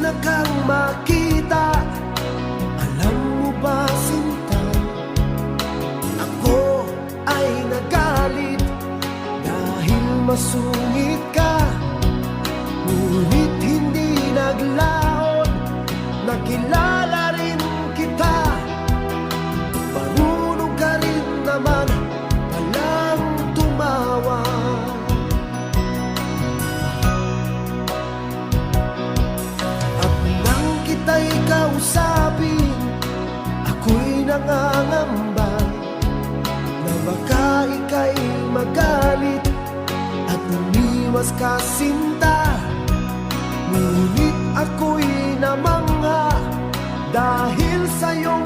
na kang makita. Alam mo ba, sinta, ako ay nagalit dahil masungit ka. Ngunit hindi naglaon, nakilala rin kita. Marunong ka rin naman palang tumawa. At nang kita'y kausapin, ako'y nangangamba na baka ika'y magalit at umiwas ka, sinta. Ngunit ako'y namangha dahil sa iyong